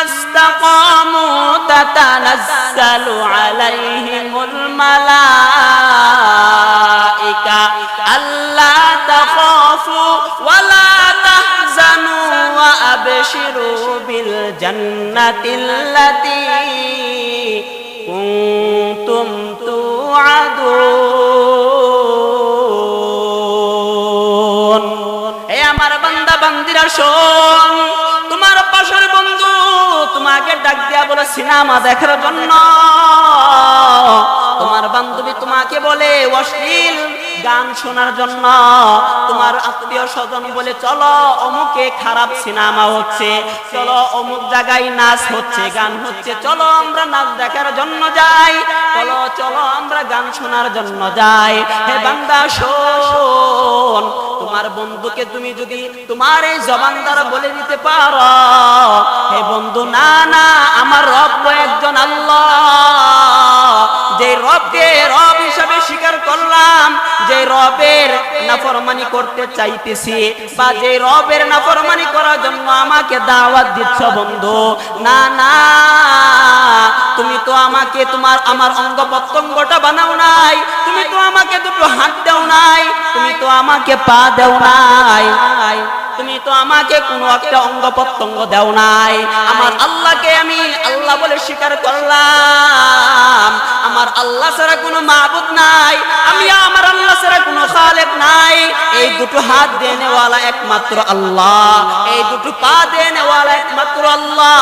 ইস্তাকামু তাতানাজ্জালু আলাইহিমুল মালাইকা আল্লা তাখাফু ওয়া লা তাহজানু ওয়া আবশিরু বিল জান্নাতিল্লাতী কুনতুম তুআদুন। হে আমার বান্দা বান্দিরা শোন, তোমার পাশের বন্ধু তোমাকে ডাক দিয়া বলে সিনেমা দেখার জন্য, তোমার বান্ধবী তোমাকে বলে অশ্লীল গান শোনার জন্য, তোমার আত্মীয় স্বজন বলে চলো অমুকে খারাপ সিনেমা হচ্ছে, চলো অমুক জায়গায় নাচ হচ্ছে, গান হচ্ছে, চলো আমরা নাচ দেখার জন্য যাই, চলো চলো আমরা গান শোনার জন্য যাই। হে বান্দা শোন, তোমার বন্ধুকে তুমি যদি তোমার এই জবান দ্বারা বলে দিতে পারো, হে বন্ধু না না আমার রব একজন আল্লাহ, যে রবকে রব হিসাবে স্বীকার করলাম, যে রবের নাফরমানি করতে চাইতেছি বা যে রবের নাফরমানি করার জন্য আমাকে দাওয়াত দিচ্ছ বন্ধু, না না তুমি তো আমাকে তোমার আমার অঙ্গ প্রত্যঙ্গটা বানাও নাই, তুমি তো আমাকে দুটো হাত দাও নাই, তুমি তো আমাকে পা দাও নাই, তুমি তো আমাকে কোনো একটা অঙ্গ প্রত্যঙ্গ দাও নাই। আমার আল্লাহকে আমি আল্লাহ বলে স্বীকার করলাম, আমার আল্লাহ ছাড়া কোনো মাবুদ নাই, আমি আমার আল্লাহ ছাড়া কোনো খালেক নাই। এই দুটো হাত দেনেওয়ালা একমাত্র আল্লাহ, এই দুটো পা দেনেওয়ালা একমাত্র আল্লাহ,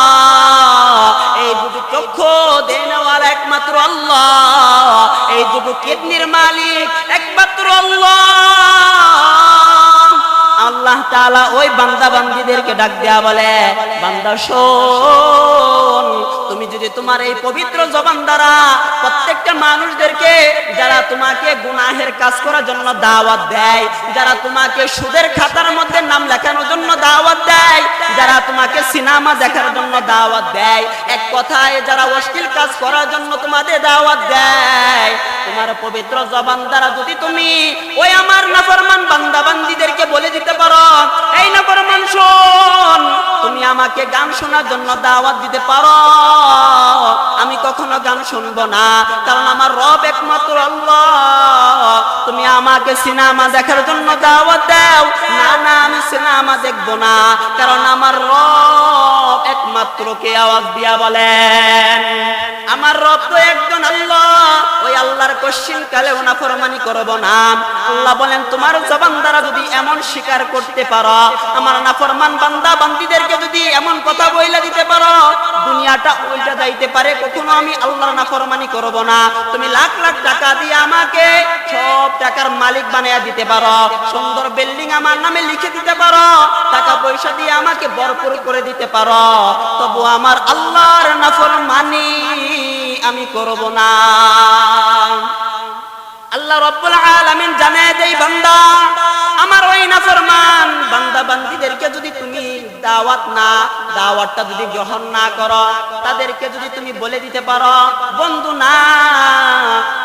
এই দুটো চক্ষু দেনেওয়ালা একমাত্র আল্লাহ, এই দুটো কিডনির মালিক একমাত্র আল্লাহ। আল্লাহ তাআলা ওই বান্দা বান্দীদেরকে ডাক দেয়া বলে, বান্দা শোন, তুমি যদি তোমার এই পবিত্র জবান দ্বারা প্রত্যেকটা মানুষদেরকে যারা তোমাকে গুনাহের কাজ করার জন্য দাওয়াত দেয়, যারা তোমাকে সুদের খাতার মধ্যে নাম লেখানোর জন্য দাওয়াত দেয়, যারা তোমাকে সিনেমা দেখার জন্য দাওয়াত দেয়, এক কথায় যারা অশ্লীল কাজ করার জন্য তোমাদের দাওয়াত দেয়, তোমার পবিত্র জবান দ্বারা যদি তুমি ওই আমার নাফরমান বান্দা বান্দীদেরকে বলে দিতে পারো, এই নাফরমান শোন, তুমি আমাকে গান শোনার জন্য দাওয়াত দিতে পারো, আমি কখনো গান শুনবো না, কারণ আমার রব একমাত্র আল্লাহ। তুমি আমাকে সিনেমা দেখার জন্য দাওয়াত দাও, না না আমি সিনেমা দেখবো না, কারণ আমার রব একমাত্র কে? আওয়াজ দিয়া বলেন, আমার রব তো একজন আল্লাহ, ওই আল্লাহর কশিন কালেও নাফরমানি করব না। আল্লাহ বলেন তোমার জবান দ্বারা যদি এমন স্বীকার করতে পারো, আমার নাফরমান বান্দা বান্দীদেরকে যদি এমন কথা বইলা দিতে পারো, দুনিয়াটা উল্টা যাইতে পারে, কখনো আমি আল্লাহর নাফরমানি করব না। তুমি লাখ লাখ টাকা দিয়ে আমাকে সব টাকার মালিক বানায়া দিতে পারো, সুন্দর বিল্ডিং আমার নামে লিখে দিতে পারো, টাকা পয়সা দিয়ে আমাকে ভরপুর করে দিতে পারো, তবু আমার আল্লাহর নাফরমানি আমি করব না। আল্লাহ রাব্বুল আলামিন জানায় দেই, বান্দা আমার ওই নাফরমান বান্দা বান্দীদেরকে যদি তুমি দাওয়াতটা যদি গ্রহণ না করো, তাদেরকে যদি তুমি বলে দিতে পারো, বন্ধু না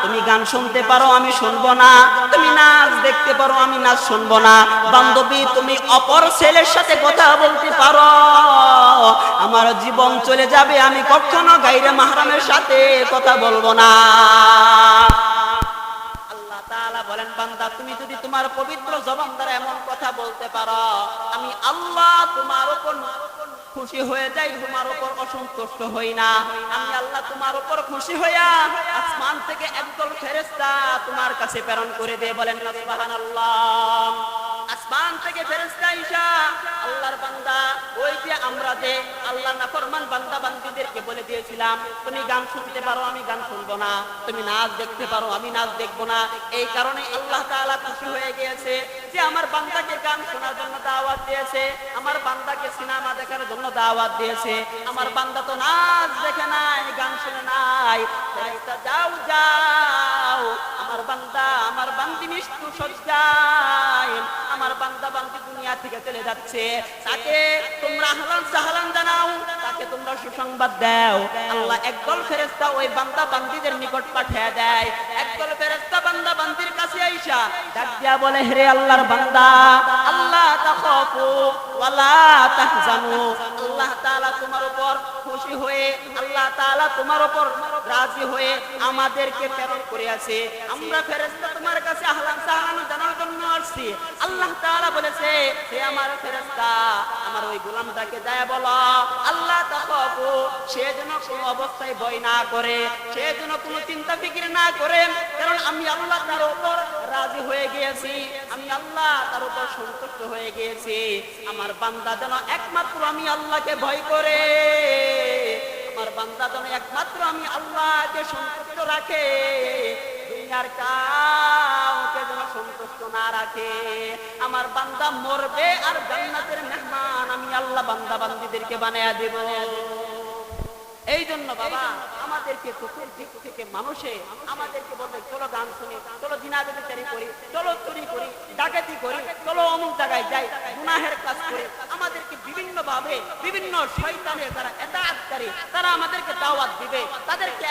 তুমি গান শুনতে পারো আমি শুনবো না, তুমি নাচ দেখতে পারো আমি নাচ শুনবো না, বান্ধবী তুমি অপর ছেলের সাথে কথা বলতে পারো, আমার জীবন চলে যাবে, আমি কখনো গায়রে মাহরামের সাথে কথা বলবো না। বলেন বান্দা তুমি যদি তোমার পবিত্র জবান দ্বারা এমন কথা বলতে পারো, আমি আল্লাহ তোমার উপর খুশি হয়ে যাই, তোমার উপর অসন্তুষ্ট হই না। আমি আল্লাহ তোমার উপর খুশি হইয়া আসমান থেকে একদল ফেরেশতা তোমার কাছে প্রেরণ করে দিয়ে বলেন না সুবহানাল্লাহ। আসমান থেকে ফেরেশতা আইসা আল্লাহর বান্দা, ওই যে আমরা যে আল্লাহ নাফরমান বান্দা বান্দীদেরকে বলে দিয়েছিলাম তুমি গান শুনতে পারো আমি গান শুনবো না, তুমি নাচ দেখতে পারো আমি নাচ দেখবো না, এই কারণে আল্লাহ তাআলা খুশি হয়ে গিয়েছে যে আমার বান্দাকে গান শোনার জন্য দাওয়াত দিয়েছে, আমার বান্দাকে সিনেমা দেখার জন্য দাওয়াত দিয়েছে, আমার বান্দা তো নাচ দেখে নাই গান শুনে নাই। ফেরেশতা যাও যাও, আমার বান্দা আমার বান্দি মৃত্যু সজ্জায়, আমার বান্দা বান্দি দুনিয়া থেকে চলে যাচ্ছে, তাকে তোমরা আহলান সাহলান জানাও, তাকে তোমরা সুসংবাদ দাও। আল্লাহ একদল ফেরেশতা ওই বান্দা বান্দীদের নিকট পাঠিয়ে দেয়, একদল ফেরেশতা বান্দা বান্দির কাছে আইসা ডাক দিয়া বলে, হে আল্লাহর বান্দা, আল্লাহ তাখাফু ওয়ালা তাহজানু, আল্লাহ আল্লাহ তাআলা তোমার উপর খুশি হয়ে, আল্লাহ তাআলা তোমার উপর রাজি হয়ে আমাদেরকে প্রেরণ করিয়াছে। আমরা ফেরেশতা তোমার কাছে আহলান সাহলান জানার জন্য আসছি। আল্লাহ তাআলা বলেছে, হে আমার ফেরেশতা, আমার ওই গোলামটাকে যায় বলো, আল্লাহ তাখাফু, সে যেন কোনো অবস্থায় ভয় না করে, সে যেন কোনো চিন্তা ফিকির না করে, কারণ আমি আল্লাহ তার উপর রাজি হয়ে গিয়েছি, আমি আল্লাহ তার উপর সন্তুষ্ট হয়ে গিয়েছি। আমার বান্দা যেন একমাত্র আমি আল্লাহকে ভয় করে, আমার বান্দা যেন একমাত্র আমি আল্লাহকে সন্তুষ্ট রাখে, দুনিয়ার কাউকে যেন সন্তুষ্ট না রাখে। আমার বান্দা মরবে আর জান্নাতের মেহমান আমি আল্লাহ বান্দা বান্দীদেরকে বানায়া দেব। এই জন্য বাবা আমাদেরকে চতুর্দিক থেকে মানুষে আমাদেরকে বলবে, চলো গান শুনি, চলো জিনাবেচারি করি, চলো চুরি করি, ডাকাতি করি, চলো অমুক জায়গায় যাই, গুনাহের কাজ করি। আমাদেরকে বিভিন্ন ভাবে বিভিন্ন শয়তানের যারা এতাআতকারী তারা আমাদেরকে দাওয়াত দিবে, তাদেরকে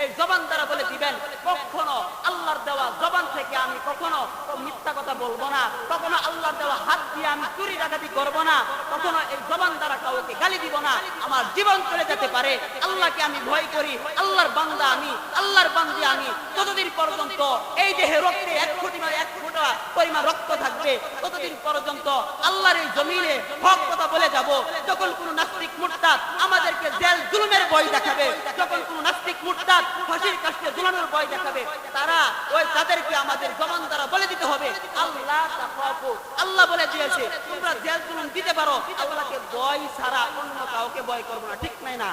এই জবান দ্বারা বলে দিবেন, কখনো আল্লাহর দেওয়া জবান থেকে আমি কখনো মিথ্যা কথা বলবো না, কখনো আল্লাহর দেওয়া হাত দিয়ে আমি চুরি ডাকাতি করবো না, কখনো এই জবান দ্বারা কাউকে গালি দিব না। আমার জীবন চলে যেতে পারে, আল্লাহকে আমি ভয় করি, আল্লাহর বান্দা আমি, আল্লাহর বান্দি আমি, ততদিন পর্যন্ত এই দেহে রক্তে এক ফোঁটা পরিমাণ রক্ত থাকবে, ততদিন পর্যন্ত আল্লাহর এই জমিনে হক কথা বলে যাব। যখন কোন নাস্তিক মুরতাদ আমাদেরকে জেল জুলুমের ভয় দেখাবে, যখন কোন নাস্তিক মুরতাদ ফাঁসির কাস্টে জুলুমের ভয় দেখাবে, তারা ওই তাদেরকে আমাদের জবান দ্বারা বলে দিতে হবে, আল্লাহ তাখাফু, আল্লাহ বলে দিয়েছে তোমরা জেল জুলুম দিতে পারো, আল্লাহকে ভয় ছাড়া অন্য কাউকে ভয় করবো না, ঠিক নাই না?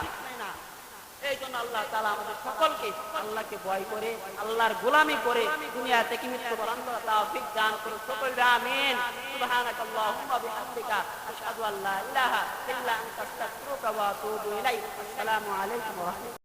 এই জন্য আল্লাহ তাআলা আমাদের সকলকে আল্লাহকে ভয় করে আল্লাহর গোলামি করে দুনিয়া থেকে মৃত্যুবরণ করার তৌফিক দান করুন সকলে, আমিন। সুবহানাকাল্লাহুম্মা বিহামদিকা আশহাদু আল্লা ইলাহা ইল্লা আনতা আস্তাগফিরুকা ওয়া আতুবু ইলাইক। আসসালামু আলাইকুম ওয়া রাহমাতুল্লাহ।